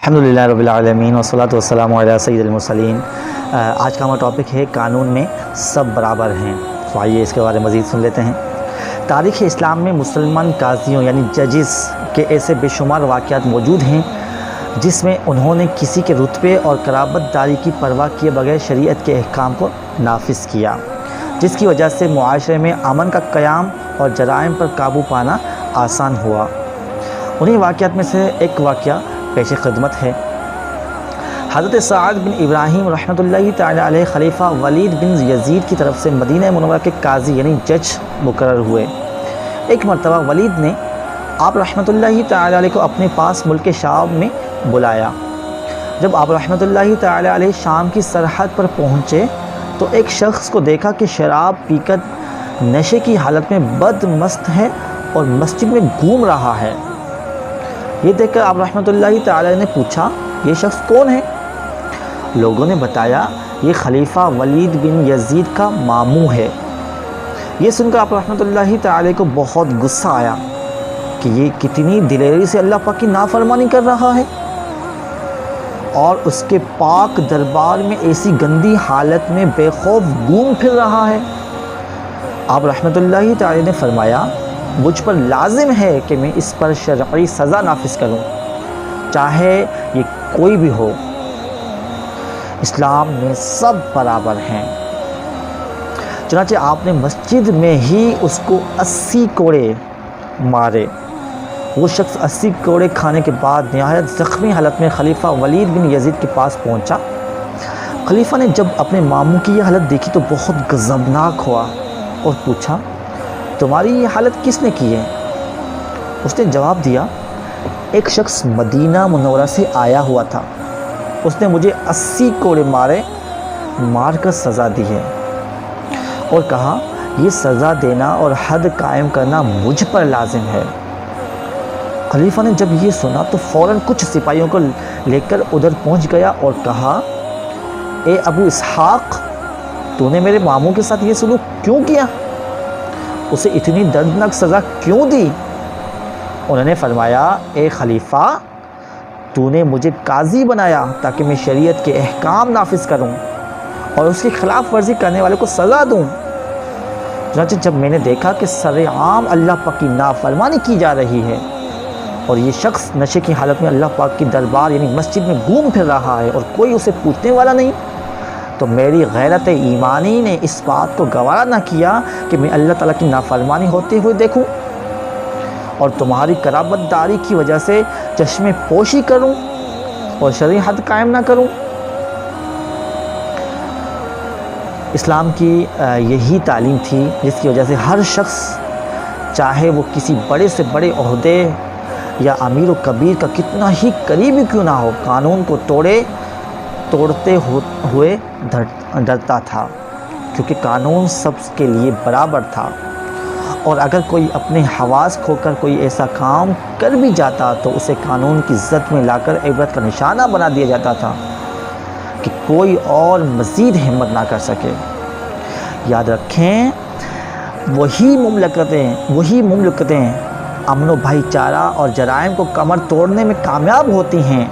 الحمدللہ رب العالمین والصلاۃ والسلام علی سید المرسلین۔ آج کا ہمارا ٹاپک ہے قانون میں سب برابر ہیں۔ تو آئیے اس کے بارے میں مزید سن لیتے ہیں۔ تاریخ اسلام میں مسلمان قاضیوں یعنی ججز کے ایسے بے شمار واقعات موجود ہیں جس میں انہوں نے کسی کے رتبے اور قرابت داری کی پرواہ کیے بغیر شریعت کے احکام کو نافذ کیا، جس کی وجہ سے معاشرے میں امن کا قیام اور جرائم پر قابو پانا آسان ہوا۔ انہیں واقعات میں سے ایک واقعہ پیش خدمت ہے۔ حضرت سعد بن ابراہیم رحمۃ اللہ تعالی علیہ خلیفہ ولید بن یزید کی طرف سے مدینہ منورہ کے قاضی یعنی جج مقرر ہوئے۔ ایک مرتبہ ولید نے آپ رحمۃ اللہ تعالی علیہ کو اپنے پاس ملک شام میں بلایا۔ جب آپ رحمۃ اللہ تعالی علیہ شام کی سرحد پر پہنچے تو ایک شخص کو دیکھا کہ شراب پی کر نشے کی حالت میں بد مست ہے اور مسجد میں گھوم رہا ہے۔ یہ دیکھ کر آپ رحمۃ اللہ تعالی نے پوچھا، یہ شخص کون ہے؟ لوگوں نے بتایا، یہ خلیفہ ولید بن یزید کا ماموں ہے۔ یہ سن کر آپ رحمۃ اللہ تعالی کو بہت غصہ آیا کہ یہ کتنی دلیری سے اللہ پاک کی نافرمانی کر رہا ہے اور اس کے پاک دربار میں ایسی گندی حالت میں بے خوف گھوم پھر رہا ہے۔ آپ رحمۃ اللہ تعالی نے فرمایا، مجھ پر لازم ہے کہ میں اس پر شرعی سزا نافذ کروں، چاہے یہ کوئی بھی ہو۔ اسلام میں سب برابر ہیں۔ چنانچہ آپ نے مسجد میں ہی اس کو 80 کوڑے مارے۔ وہ شخص 80 کوڑے کھانے کے بعد نہایت زخمی حالت میں خلیفہ ولید بن یزید کے پاس پہنچا۔ خلیفہ نے جب اپنے ماموں کی یہ حالت دیکھی تو بہت غضبناک ہوا اور پوچھا، تمہاری یہ حالت کس نے کی ہے؟ اس نے جواب دیا، ایک شخص مدینہ منورہ سے آیا ہوا تھا، اس نے مجھے 80 کوڑے مار کر سزا دی ہے اور کہا یہ سزا دینا اور حد قائم کرنا مجھ پر لازم ہے۔ خلیفہ نے جب یہ سنا تو فوراً کچھ سپاہیوں کو لے کر ادھر پہنچ گیا اور کہا، اے ابو اسحاق، تو نے میرے ماموں کے ساتھ یہ سلوک کیوں کیا؟ اسے اتنی دردناک سزا کیوں دی؟ انہوں نے فرمایا، اے خلیفہ، تو نے مجھے قاضی بنایا تاکہ میں شریعت کے احکام نافذ کروں اور اس کی خلاف ورزی کرنے والے کو سزا دوں۔ چنانچہ جب میں نے دیکھا کہ سرعام اللہ پاک کی نافرمانی کی جا رہی ہے اور یہ شخص نشے کی حالت میں اللہ پاک کی دربار یعنی مسجد میں گھوم پھر رہا ہے اور کوئی اسے پوچھنے والا نہیں، تو میری غیرت ایمانی نے اس بات کو گوارا نہ کیا کہ میں اللہ تعالیٰ کی نافرمانی ہوتے ہوئے دیکھوں اور تمہاری قرابت داری کی وجہ سے چشم پوشی کروں اور شرعی حد قائم نہ کروں۔ اسلام کی یہی تعلیم تھی جس کی وجہ سے ہر شخص، چاہے وہ کسی بڑے سے بڑے عہدے یا امیر و کبیر کا کتنا ہی قریبی کیوں نہ ہو، قانون کو توڑتے ہوئے ڈرتا تھا، کیونکہ قانون سب کے لیے برابر تھا، اور اگر کوئی اپنے حواس کھو کر کوئی ایسا کام کر بھی جاتا تو اسے قانون کی زد میں لا کر عبرت کا نشانہ بنا دیا جاتا تھا کہ کوئی اور مزید ہمت نہ کر سکے۔ یاد رکھیں، وہی مملکتیں امن و بھائی چارہ اور جرائم کو کمر توڑنے میں کامیاب ہوتی ہیں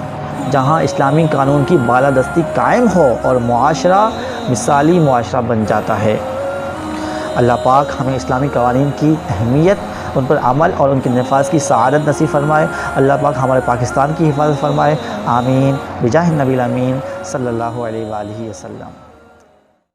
جہاں اسلامی قانون کی بالادستی قائم ہو اور معاشرہ مثالی معاشرہ بن جاتا ہے۔ اللہ پاک ہمیں اسلامی قوانین کی اہمیت، ان پر عمل اور ان کے نفاذ کی سعادت نصیب فرمائے۔ اللہ پاک ہمارے پاکستان کی حفاظت فرمائے۔ آمین بجاہ النبی الامین صلی اللہ علیہ وآلہ وسلم۔